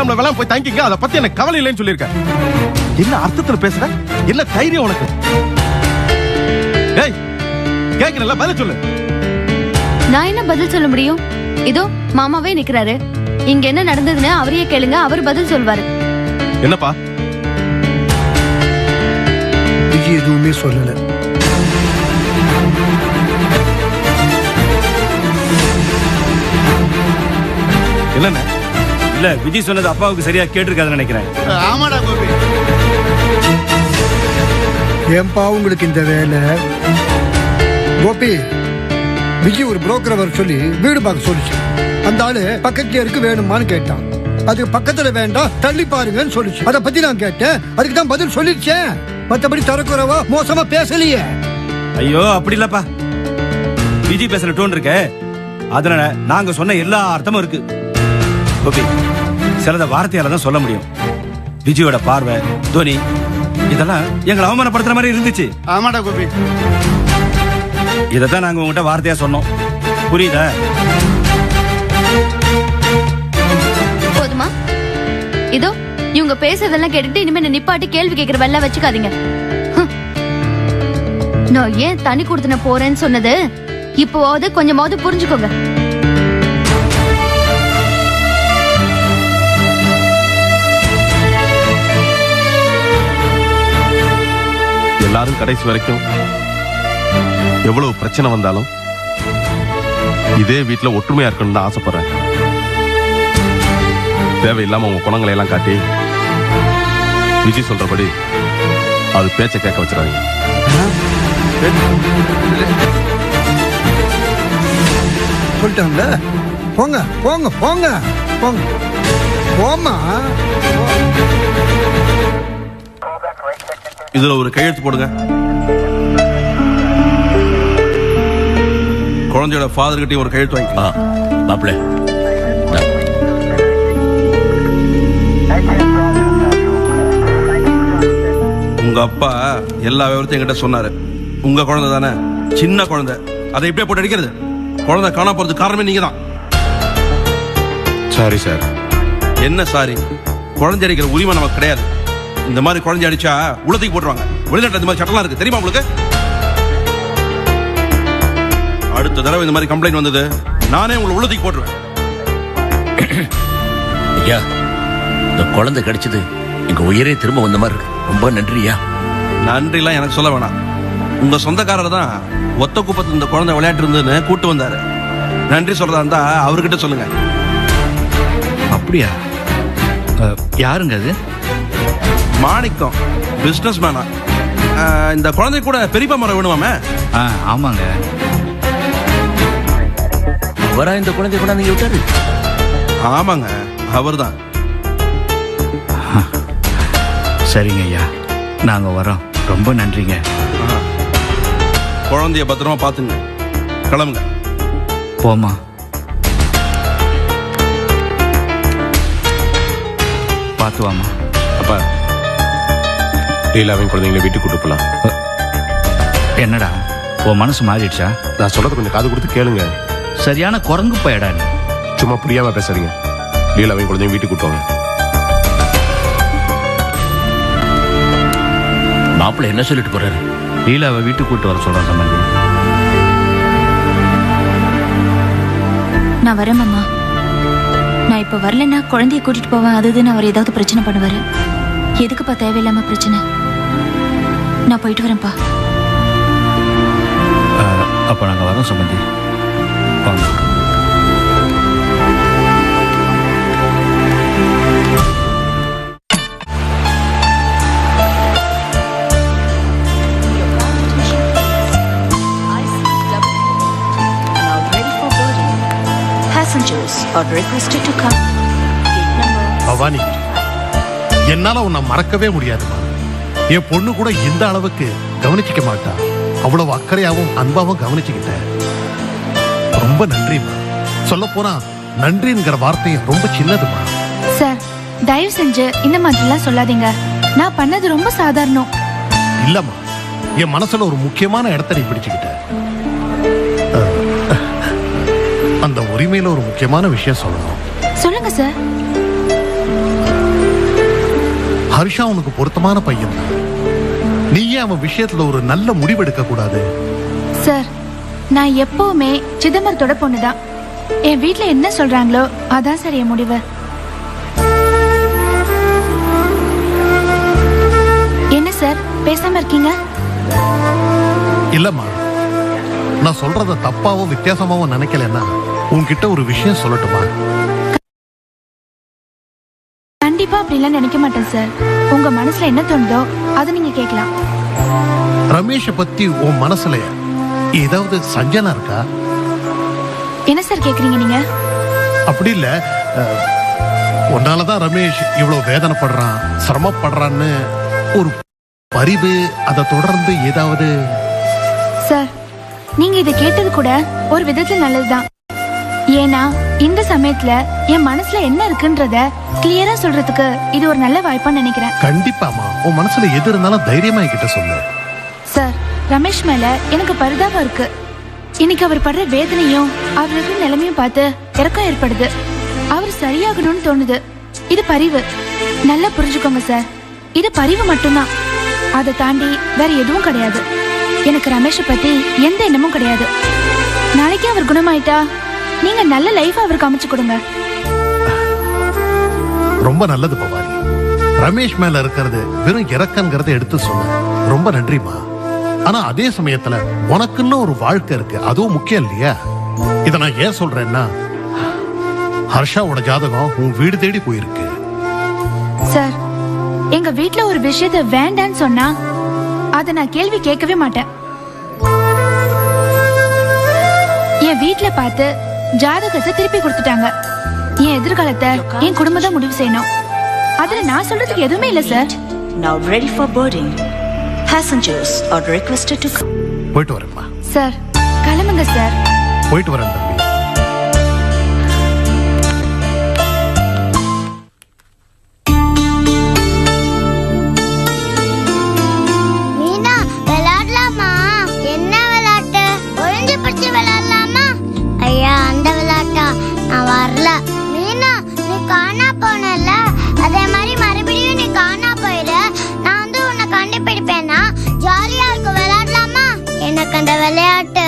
ரூம்ல வேலை போய் தங்கிங்க, அதை பத்தி எனக்கு கவலை இல்லைன்னு சொல்லியிருக்கேன். என்ன அர்த்தத்துல பேசுற? என்ன தைரியம் உனக்கு? டேய், கேக்குறல, பதில் சொல்லு. நான் என்ன பதில் சொல்ல முடியும்? இதோ மாமாவே நிக்கிறாரு. இங்க என்ன நடந்ததுன்னு அவரையே கேளுங்க, அவர் பதில் சொல்வாரு. என்னப்பா? விஜய் எதுவுமே சொல்லல. இல்லண்ணே, இல்ல விஜய் சொன்னது அப்பாவுக்கு சரியா கேட்டிருக்காதுன்னு நினைக்கிறேன். ஆமாடா கோபி. ஏன்பா உங்களுக்கு இந்த வேலை? கோபி, விஜய் ஒரு புரோக்கரை வர சொல்லி வீடு பார்க்க சொல்லிச்சு. அந்த ஆளு பக்கத்துல இருக்கு வேணுமான்னு கேட்டான். அது பக்கத்துல வேண்டாம், தள்ளி பாருங்கன்னு சொல்லிச்சு. அதை பத்தி நான் கேட்டேன், அதுக்கு தான் பதில் சொல்லிச்சேன். மற்றபடி தரக்குறவா மோசமா பேசலையே. ஐயோ அப்படி இல்லப்பா, விஜய் பேசுற டோன் இருக்க, அதனால நாங்க சொன்ன எல்லா அர்த்தமும் இருக்கு. கோபி, சிலத வார்த்தையால தான் சொல்ல முடியும். விஜயோட பார்வை, தோனி, இதெல்லாம் எங்களை அவமானப்படுத்துற மாதிரி இருந்துச்சு. ஆமாடா கோபி. இதத்தான் நாங்க உங்ககிட்ட வார்த்தையா சொன்னோம், புரியுதா? போதுமா? இதோ இவங்க பேசுறதெல்லாம் கேட்டுட்டு இனிமே நிப்பாட்டி கேள்வி கேட்கிற வெள்ள வச்சுக்காதீங்க. நான் ஏன் தனி கொடுத்துன போறேன்னு சொன்னது இப்போவாவது கொஞ்சமாவது புரிஞ்சுக்கோங்க. எல்லாரும் கடைசி வரைக்கும் எவ்வளவு பிரச்சனை வந்தாலும் இதே வீட்டுல ஒற்றுமையா இருக்கணும்னு தான் ஆசைப்படுறேன். தேவையில்லாம உங்க குணங்களை எல்லாம் காட்டி விஜய் சொல்றபடி அது பேச்சை கேட்க வச்சிடாதீங்க. சொல்லிட்டாங்கல்ல, போங்க போங்க போங்க போங்க போமா. இதுல ஒரு கையெழுத்து போடுங்க. குழந்தையோட ஃபாதர் கிட்டே ஒரு கையெழுத்து வாங்கிக்கலாம். மாப்பிள்ள, உங்க அப்பா எல்லா விவரத்தையும் என்கிட்ட சொன்னாரு. உங்க குழந்தை தானே, சின்ன குழந்தை, அதை இப்படியே போட்டு அடிக்கிறது. குழந்தை காணா போறதுக்கு காரணமே நீங்க தான். Sorry sir. என்ன சாரி? குழந்தை அடிக்கிற உரிமை நமக்கு கிடையாது. இந்த மாதிரி குழந்தை அடிச்சா உலகத்துக்கு போட்டுருவாங்க. வெளிநாட்டுல இந்த மாதிரி சட்டம்லாம் இருக்கு, தெரியுமா உங்களுக்கு? அடுத்த தடவை இந்த மாதிரி கம்ப்ளைண்ட் வந்தது, நானே உங்களை உள்ளத்துக்கு போட்டுருவேன். ஐயா, இந்த குழந்தை கிடைச்சது எங்க உயிரே திரும்ப வந்த மாதிரி இருக்கு. ரொம்ப நன்றியா. நன்றிலாம் எனக்கு சொல்ல வேணாம். உங்க சொந்தக்காரர் தான் ஒத்த குப்பத்து இந்த குழந்தை விளையாட்டு இருந்ததுன்னு கூட்டு வந்தாரு. நன்றி சொல்றதா இருந்தா அவர்கிட்ட சொல்லுங்க. அப்படியா? யாருங்க அது? மாணிக்கம், பிசினஸ் மேனா. இந்த குழந்தை கூட பெரியப்பா மரம் வேணுமாமே? ஆமாங்க. அவரா இந்த குழந்தை கூட நீங்க விட்டாரு? ஆமாங்க, அவர் தான். சரிங்க ஐயா, நாங்க வரோம். ரொம்ப நன்றிங்க. குழந்தைய பத்திரமா பாத்துங்க. கிளம்புங்க. போமா. பார்த்து வாமா. அப்பா, லீலாவையும் குழந்தைங்களை வீட்டுக்கு கூட்டு போலாம். என்னடா உன் மனசு மாறிடுச்சா? நான் சொல்றது கொஞ்சம் காது கொடுத்து கேளுங்க. சரியான குரங்கு போயடா நீ. சும்மா புரியாம பேசாதீங்க. லீலாவையும் குழந்தையும் வீட்டுக்கு கூட்டு வாங்க. மாப்பிள்ள என்ன சொல்லிட்டு போறாரு? லீலாவை வீட்டுக்கு கூட்டு வர சொல்றான் சம்பந்தி. நான் வரேன் மாமா. நான் இப்ப வரலன்னா குழந்தைய கூட்டிட்டு போவேன், அதுன்னு அவர் ஏதாவது பிரச்சனை பண்ணுவாரு. எதுக்குப்பா தேவையில்லாம பிரச்சனை? நான் போயிட்டு வரேன்ப்பா. அப்ப நாங்க வரோம் சம்பந்தி. வாங்க. பவானி, என்னால உன்னை மறக்கவே முடியாதுமா. என் பொண்ணு கூட இந்த அளவுக்கு கவனிச்சிக்க மாட்டா. அவ்வளவு அக்கறையாவும் அன்பாவும் கவனிச்சுக்கிட்ட. ரொம்ப நன்றிமா. சொல்ல போனா நன்றிங்கிற வார்த்தை ரொம்ப சின்னதுமா. சார், தயவு செஞ்சு இந்த மாதிரிலாம் சொல்லாதீங்க. நான் பண்ணது ரொம்ப சாதாரணம். இல்லம்மா, என் மனசுல ஒரு முக்கியமான இடத்தை நீ பிடிச்சுக்கிட்ட. அந்த உரிமையில ஒரு முக்கியமான விஷயம் சொல்லணும். சொல்லுங்க சார். ஹர்ஷா உனக்கு பொருத்தமான பையன் தான். நீயே அவன் விஷயத்துல ஒரு நல்ல முடிவெடுக்க கூடாது? சார், நான் எப்பவுமே சிதம்பரத்தோட பொண்ணுதான். என் வீட்ல என்ன சொல்றாங்களோ அதான் சார் என் முடிவு. என்ன சார் பேசாம இருக்கீங்க? இல்லம்மா, நான் சொல்றத தப்பாவோ வித்தியாசமாவோ நினைக்கலன்னா உன்கிட்ட ஒரு விஷயம் சொல்லட்டுமா? கண்டிப்பா அப்படிலாம் நினைக்க மாட்டேன் சார். உங்க மனசுல என்ன தோணுதோ அதை நீங்க கேட்கலாம். ரமேஷ பத்தி உன் மனசுல ஏதாவது சஞ்சனா இருக்கா? என்ன சார் கேக்குறீங்க நீங்க? அப்படி இல்ல, உன்னாலதான் ரமேஷ் இவ்வளவு வேதனைப்படுறான், சிரமப்படுறான்னு ஒரு பரிவு, அதை தொடர்ந்து ஏதாவது? சார், நீங்க இதை கேட்டது கூட ஒரு விதத்துல நல்லதுதான். ஏன்னா இந்த சமயத்துல என் மனசுல என்ன இருக்குன்றத கிளியரா சொல்றதுக்கு இது ஒரு நல்ல வாய்ப்பா நினைக்கிறேன். கண்டிப்பாமா, உன் மனசுல எது இருந்தாலும் தைரியமா என்கிட்ட சொல்லு. சார், ரமேஷ் மேல எனக்கு பரிதாபம் இருக்கு. இன்னைக்கு அவர் படுற வேதனையும் அவருக்கு நிலைமையும் பார்த்து இறக்கம் ஏற்படுது. அவர் சரியாகணும்னு தோணுது. இது பரிவு. நல்லா புரிஞ்சுக்கோங்க சார், இது பரிவு மட்டும்தான். அதை தாண்டி வேற எதுவும் கிடையாது. எனக்கு ரமேஷ பத்தி எந்த எண்ணமும் கிடையாது. நாளைக்கே அவர் குணமாயிட்டா நீங்க நல்ல லைஃப் அவருக்கு அமைச்சு கொடுங்க. ரொம்ப நல்லது பவானி. ரமேஷ் மேல இருக்கிறது வெறும் இறக்கங்கிறத எடுத்து சொன்ன ரொம்ப நன்றிமா. ஆனா அதே சமயத்துல உனக்குன்னு ஒரு வாழ்க்கை இருக்கு, அதுவும் முக்கியம் இல்லையா? இத நான் ஏன் சொல்றேன்னா, ஹர்ஷாவோட ஜாதகம் உன் வீடு தேடி போயிருக்கு. சார், எங்க வீட்ல ஒரு விஷயத்த வேண்டான்னு சொன்னா அதை நான் கேள்வி கேட்கவே மாட்டேன். என் வீட்ல பார்த்து ஜாதகத்தை திருப்பி கொடுத்துட்டாங்க. என் எதிர்காலத்தை என் குடும்பம் தான் முடிவு செய்யணும். அதுல நான் சொல்றதுக்கு எதுவுமே இல்ல sir. Now ready for boarding. Passengers are requested to come. போயிட்டு வரேம்மா. சார், கிளம்புங்க சார். போயிட்டு வரேன் தம்பி. மீனா, விளையாடலாமா? என்ன விளையாட்டு? ஒளிஞ்சு பிடிச்சு விளையாடலாமா? ஐயா, அந்த விளையாட்டா? நான் வரல. மீனா, நீ காணா போனல, அதே மாதிரி மறுபடியும் நீ காணா போயிடு. நான் வந்து உன்னை கண்டுபிடிப்பேனா? ஜாலியா இருக்கு, விளையாடலாமா? எனக்கு அந்த விளையாட்டு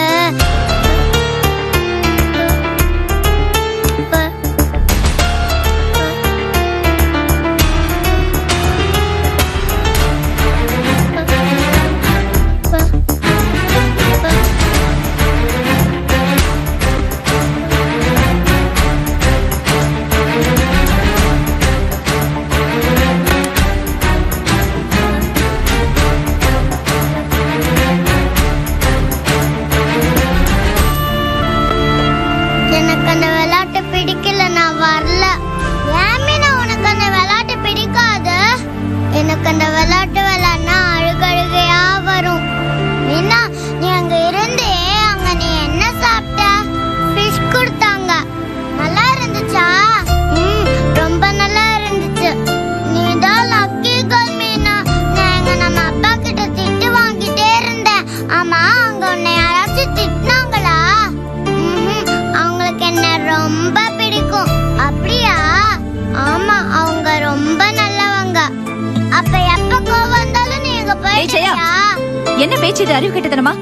என்ன பேச்சு இது? அறிவு கெட்டதனமா?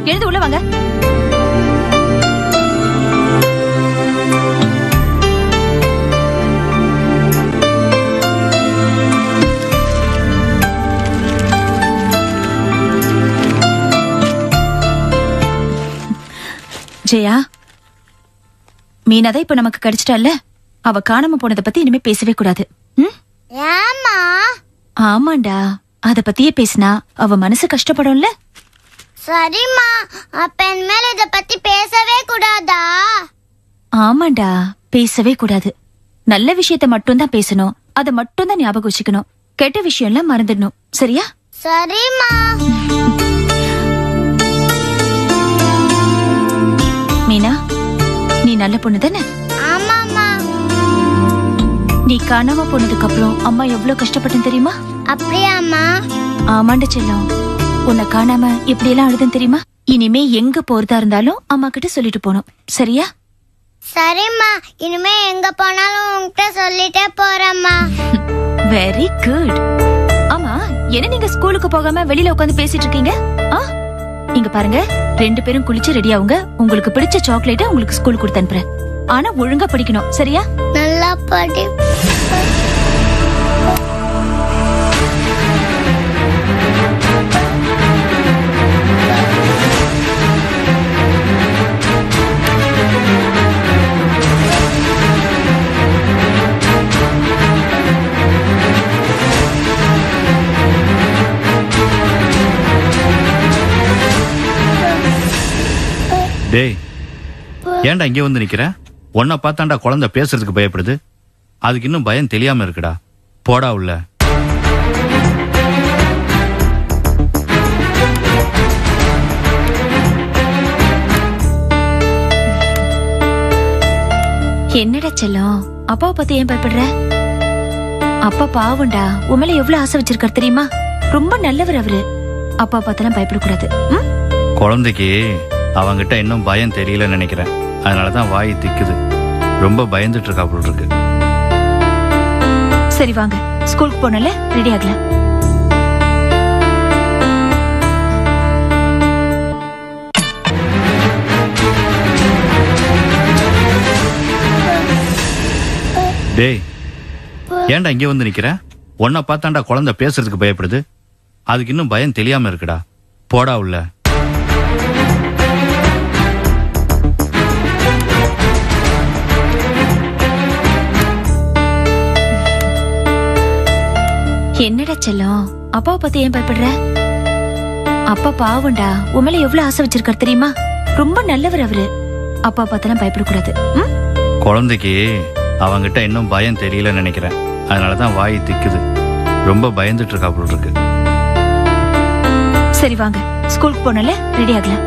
எழுந்து உள்ள வாங்க. ஜெயா, மீனாதான் இப்ப நமக்கு கிடைச்சிட்டால, அவ காணாம போனதை பத்தி இனிமே பேசவே கூடாது. ஆமாண்டா, அத பத்தியே பேசினா அவ மனசு கஷ்டப்படும்ல. சரிம்மா, அப்ப இனிமேல் இத பத்தி பேசவே கூடாதா? ஆமாண்டா, பேசவே கூடாது. நல்ல விஷயத்த மட்டும் தான் பேசணும், அத மட்டும் தான் ஞாபகம் வச்சுக்கணும். கெட்ட விஷயம்லாம் மறந்துடணும், சரியா? சரிம்மா. மீனா, நீ நல்ல பொண்ணு தானே? ஆமாம்மா. நீ காணாம போனதுக்கு அப்புறம் அம்மா எவ்வளவு கஷ்டப்பட்டேன் தெரியுமா? அப்படியாம்மா? ஆமாண்ட செல்லம், உன்னை காணாம எப்படி எல்லாம் அழுதுன்னு தெரியுமா? இனிமே எங்க போறதா இருந்தாலும் அம்மா கிட்ட சொல்லிட்டு போனோம், சரியா? சரிம்மா, இனிமே எங்க போனாலும் உன்கிட்ட சொல்லிட்டே போறேம்மா. Very good. என்ன நீங்க ஸ்கூலுக்கு போகாம வெளியில உட்காந்து பேசிட்டு இருக்கீங்க? இங்க பாருங்க, 2 பேரும் குளிச்சு ரெடி ஆகுங்க. உங்களுக்கு பிடிச்ச சாக்லேட்டை உங்களுக்கு ஸ்கூல் கொடுத்து அனுப்புறேன். ஆனா ஒழுங்கா படிக்கணும், சரியா? நல்லா படி. டேய், ஏன்டா இங்கே வந்து நிக்கிற? உன்னை பார்த்தாண்டா குழந்தை பேசுறதுக்கு பயப்படுது. அதுக்கு இன்னும் பயம் தெரியாம இருக்குடா. போடா உள்ள. என்னடா செல்லம், அப்பாவை பத்தி ஏன் பயப்படுற? அப்பா பாவண்டா, உண்மையில எவ்வளவு ஆசை வச்சிருக்காரு தெரியுமா? ரொம்ப நல்லவர் அவரு. அப்பா பார்த்தெல்லாம் பயப்படக்கூடாது. குழந்தைக்கு அவங்கிட்ட இன்னும் பயம் தெரியலன்னு நினைக்கிறேன். அதனாலதான் வாய் திக்குது. ரொம்ப பயந்துட்டு இருக்கா போல இருக்கு. சரி வாங்க, ஸ்கூலுக்கு போனல ரெடி ஆகலாம். டேய், ஏன்டா இங்கே வந்து நிக்கிற? உன்னை பார்த்தாண்டா குழந்தை பேசுறதுக்கு பயப்படுது. அதுக்கு இன்னும் பயம் தெரியாம இருக்குடா. போடா உள்ள. என்னடா செல்லம், அப்பாவை பத்தி ஏன் பயப்படுற? அப்பா பாவண்டா, உண்மையில எவ்வளவு ஆசை வச்சிருக்காரு தெரியுமா? ரொம்ப நல்லவர் அவரு. அப்பா பார்த்தெல்லாம் பயப்படக்கூடாது. குழந்தைக்கு அவங்கிட்ட இன்னும் பயம் தெரியலன்னு நினைக்கிறேன். அதனாலதான் வாய் திக்குது. ரொம்ப பயந்துட்டு இருக்கா போல இருக்கு. சரி வாங்க, ஸ்கூலுக்கு போனல ரெடி ஆகலாம்.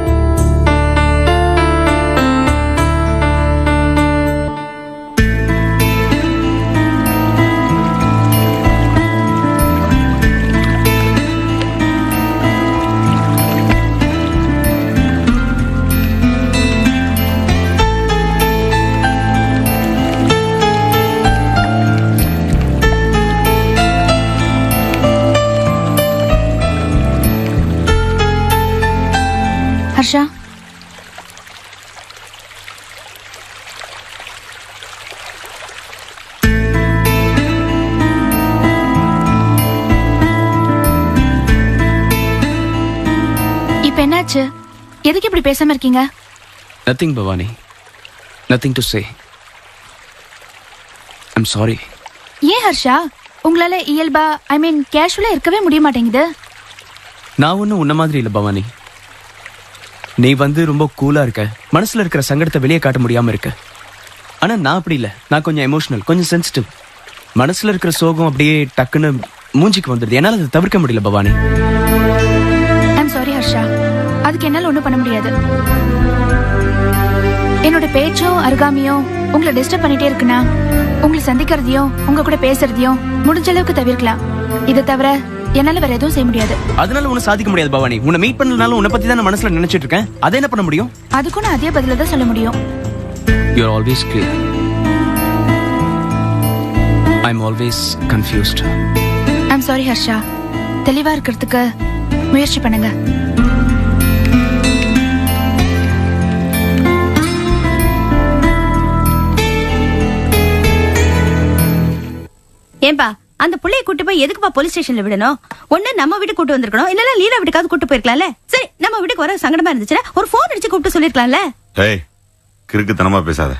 ஹர்ஷா, இப்ப என்னாச்சு? எதுக்கு இப்படி பேசாம இருக்கீங்க? Nothing, Bhavani. Nothing to say. I'm sorry. ஏன் ஹர்ஷா, உங்களால இயல்பா கேஷுவலா இருக்கவே முடிய மாட்டேங்குது? நான் ஒன்னும் உன்ன மாதிரி இல்ல பவானி. நீ வந்து ரொம்ப கூலா இருக்க, மனசுல இருக்கிற சங்கடத்தை வெளியே காட்ட முடியாம இருக்க. ஆனா நான் அப்படி இல்ல. நான் கொஞ்சம் எமோஷனல், கொஞ்சம் சென்சிட்டிவ். மனசுல இருக்கிற சோகம் அப்படியே டக்குன்னு மூஞ்சிக்கு வந்துடுது. என்னால அதை தவிர்க்க முடியல பவானி. ஐம் சாரி ஹர்ஷா, அதுக்கு என்னால ஒண்ணும் பண்ண முடியாது. என்னோட பேச்சும் அருகாமையும் உங்களை டிஸ்டர்ப் பண்ணிட்டே இருக்குன்னா, உங்களை சந்திக்கிறதையும் உங்க கூட பேசுறதையும் முடிஞ்ச அளவுக்கு தவிர்க்கலாம். இதை தவிர என்னால வேற எதுவும் செய்ய முடியாது. அதனால உன்னை சாதிக்க முடியாது பவானி. உன்னை மீட் பண்ணலனாலும் உன்னை பத்தி தான் நான் மனசுல நினைச்சிட்டு இருக்கேன். அதை என்ன பண்ண முடியும்? அதுக்கும் நான் அதே பதில தான் சொல்ல முடியும். You are always clear. I'm always confused. I'm sorry Harsha. தெளிவா இருக்கிறதுக்கு முயற்சி பண்ணுங்க. ஏன்பா, அந்த புள்ளைய கூட்டு போய் எதுக்குப்பா போலீஸ் ஸ்டேஷன்ல விடணும்? ஒண்ணு நம்ம வீட்டுக்கு கூட்டு வந்திருக்கணும், இல்ல லீலா வீட்டுக்காவது கூட்டு போயிருக்கலாம்ல. சரி, நம்ம வீட்டுக்கு வர சங்கடமா இருந்துச்சுன்னா ஒரு போன் அடிச்சு கூப்பிட்டு சொல்லிருக்கலாம்ல. ஏய், கிறுக்குத்தனமா பேசாத.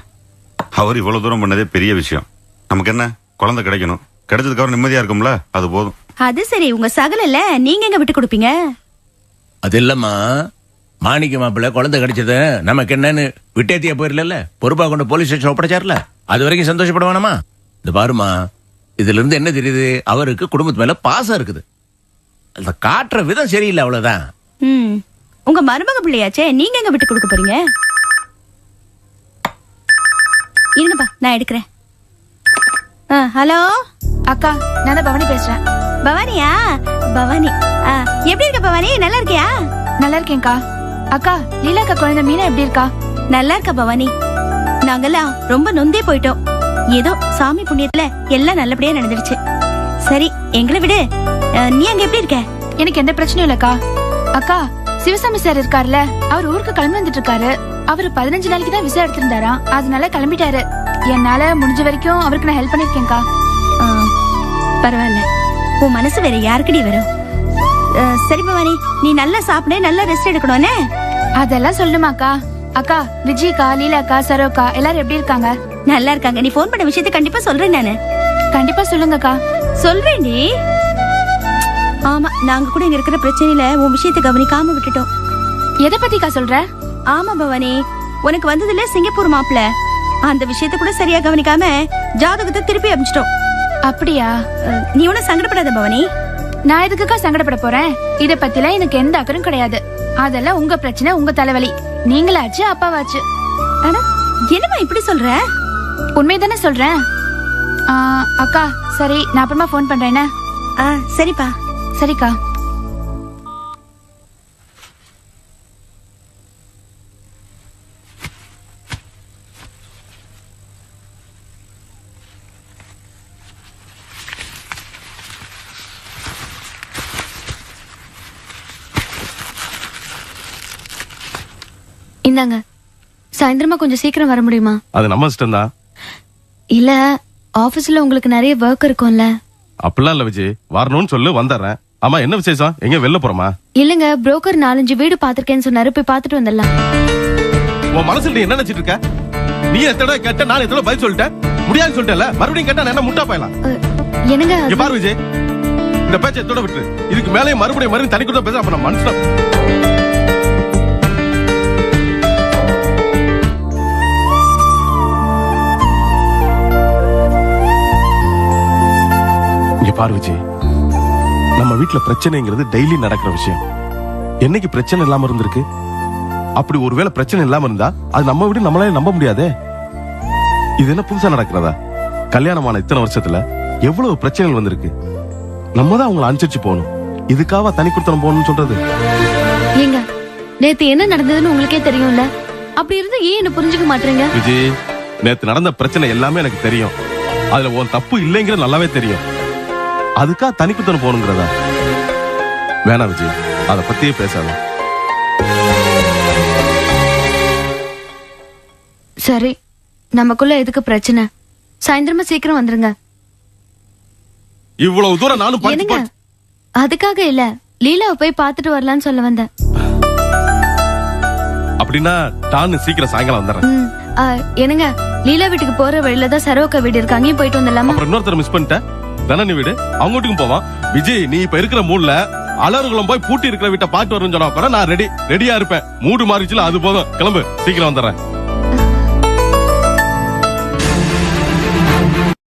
அவர் இவ்வளவு தூரம் பண்ணதே பெரிய விஷயம். நமக்கு என்ன, குழந்தை கிடைக்கணும். கிடைச்சதுக்கு அப்புறம் நிம்மதியா இருக்கும்ல, அது போதும். அது சரி, உங்க சகல நீங்க எங்க விட்டு கொடுப்பீங்க? அது இல்லம்மா, மாணிக்க மாப்பிள்ள குழந்தை கிடைச்சது நமக்கு என்னன்னு விட்டேத்தியா போயிடல, பொறுப்பா கொண்டு போலீஸ் ஸ்டேஷன் ஒப்படைச்சார்ல, அது வரைக்கும் சந்தோஷப்படுவானமா? இந்த பாருமா, இதுல இருந்து என்ன தெரியுது, அவருக்கு குடும்பத்து மேல பாசம் இருக்குது. அந்த காட்டுற விதம் சரியில்லை, அவ்வளவுதான். உங்க மருமக பிள்ளையாச்சே, நீங்க எங்க விட்டு கொடுக்க போறீங்க? இருங்கப்பா, நான் எடுக்கிறேன். ஹலோ அக்கா, நான் தான் பவானி பேசுறேன். பவானியா? பவானி எப்படி இருக்க பவானி? நல்லா இருக்கியா? நல்லா இருக்கேன்க்கா. அக்கா, லீலா அக்கா குழந்தை மீனா எப்படி இருக்கா? நல்லா இருக்கா பவானி. நாங்கெல்லாம் ரொம்ப நொந்தே போயிட்டோம். ஏதோ சாமி புண்ணியத்துல எல்லாம் நல்லபடியா நடந்துடுச்சு. சரி எங்களை விடு. நீ அங்க எப்படி இருக்க? எனக்கு எந்த பிரச்சனையும் இல்லக்கா. அக்கா, சிவசாமி சார் இருக்காருல்ல, அவர் ஊருக்கு கிளம்பி வந்துட்டு இருக்காரு. அவரு 15 நாளைக்கு தான் விசா எடுத்திருந்தாராம், அதனால கிளம்பிட்டாரு. என்னால முடிஞ்ச வரைக்கும் அவருக்கு நான் ஹெல்ப் பண்ணிருக்கேன்க்கா. பரவாயில்ல, உன் மனசு வேற யாருக்குடி வரும்? சரி பவானி, நீ நல்லா சாப்பிடு, நல்லா ரெஸ்ட் எடுக்கணும்னே. அதெல்லாம் சொல்லுமாக்கா. அக்கா, விஜய்க்கா, லீலாக்கா, சரோக்கா எல்லாரும் எப்படி இருக்காங்க? நல்லா இருக்காங்க. நீ போன் பண்ண விஷயத்தை கண்டிப்பா சொல்றேன் நானு. கண்டிப்பா சொல்லுங்கக்கா. சொல்றேன்டி. ஆமா, நாங்க கூட இங்க இருக்கிற பிரச்சனையில உன் விஷயத்தை கவனிக்காம விட்டுட்டோம். எதை பத்திக்கா சொல்ற? ஆமா பவானி, உனக்கு வந்ததுல சிங்கப்பூர் மாப்பிள்ள, அந்த விஷயத்தை கூட சரியா கவனிக்காம ஜாதகத்தை திருப்பி அனுப்பிச்சிட்டோம். அப்படியா? நீ ஒன்னும் சங்கடப்படாத பவானி. நான் எதுக்குக்கா சங்கடப்பட போறேன்? இத பத்திலாம் எனக்கு எந்த அக்கறையும் கிடையாது. அதெல்லாம் உங்க பிரச்சனை, உங்க தலைவலி. நீங்களாச்சு அப்பாவாச்சு. ஆனா என்னமா இப்படி சொல்ற? உண்மைதானே சொல்றேன். அக்கா சரி, நான் அப்புறமா போன் பண்றேன். சரிப்பா. சரிக்கா. இந்தாங்க, சாயந்தரமா கொஞ்சம் சீக்கிரம் வர முடியுமா? அது நம்ம இஷ்டம் தான். இல்ல, ஆபீஸ்ல உங்களுக்கு நிறைய ஒர்க் இருக்கும்ல. அப்படிலாம் இல்ல விஜய், வரணும்னு சொல்லு, வந்துடுறேன். ஆமா, என்ன விசேஷம்? எங்க வெளில போறோமா? இல்லங்க, புரோக்கர் 4-5 வீடு பாத்திருக்கேன்னு சொன்னாரு, போய் பாத்துட்டு வந்துடலாம். உன் மனசுல நீ என்ன நினைச்சிட்டு இருக்க? நீ எத்தனை கேட்ட, நான் எத்தனை பதில் சொல்லிட்டேன். முடியாதுன்னு சொல்லிட்டேன்ல, மறுபடியும் கேட்டா நான் என்ன முட்டா போயலாம்? என்னங்க இங்க பாரு விஜய், இந்த பேச்சை எத்தோட விட்டு இதுக்கு மேலே மறுபடியும் தனி கூட பேச. அப்ப நான் மனசுல பாரு விஜய், நம்ம வீட்டுல பிரச்சனைங்கிறது டெய்லி நடக்கிற விஷயம். என்னைக்கு பிரச்சனை இல்லாம இருந்திருக்கு? அப்படி ஒருவேளை பிரச்சனை இல்லாம இருந்தா அது நம்ம வீடு நம்மளால நம்ப முடியாதே. இது என்ன புதுசா நடக்கிறதா? கல்யாணமான இத்தனை வருஷத்துல எவ்வளவு பிரச்சனைகள் வந்திருக்கு. நம்ம தான் அவங்களை அனுசரிச்சு போகணும். இதுக்காக தனி கொடுத்தனம் போகணும்னு சொல்றது? ஏங்க, நேத்து என்ன நடந்ததுன்னு உங்களுக்கே தெரியும்ல, அப்படி இருந்து ஏன் என்ன புரிஞ்சுக்க மாட்டீங்க? விஜய், நேத்து நடந்த பிரச்சனை எல்லாமே எனக்கு தெரியும். அதுல உன் தப்பு இல்லைங்கிறது நல்லாவே தெரியும். அதுக்கா தனிக்குத்தனம் போகணுங்கிறதா? வேணாம் விஜய், அத பத்தியே பேசாத. சரி, நமக்குள்ள எதுக்கு பிரச்சனை? சாயந்தரமா சீக்கிரம் வந்துருங்க. இவ்வளவு தூரம் நானும் என்னங்க, அதுக்காக இல்ல, லீலாவை போய் பாத்துட்டு வரலான்னு சொல்ல வந்தேன். அப்படின்னா நான் சீக்கிரம் சாயங்காலம் வந்துடுறேன். என்னங்க, லீலா வீட்டுக்கு போற வழியில தான் சரோக்கா வீடு இருக்கு, அங்கேயும் போயிட்டு வந்துடலாமா? அப்புறம் இன்னொருத்தர் மிஸ் பண்ணிட்டேன். தனனி வீடு, அவங்க வீட்டுக்கும் போவான். விஜய், நீ இப்ப இருக்கிற மூட்ல அலறுகுளம் போய் பூட்டி இருக்கிற வீட்டை பாட்டு வரும்னு சொன்னா கூட நான் ரெடியா இருப்பேன். மூடு மாறிச்சுல, அது போதும். கிளம்பு, சீக்கிரம் வந்துடுறேன்.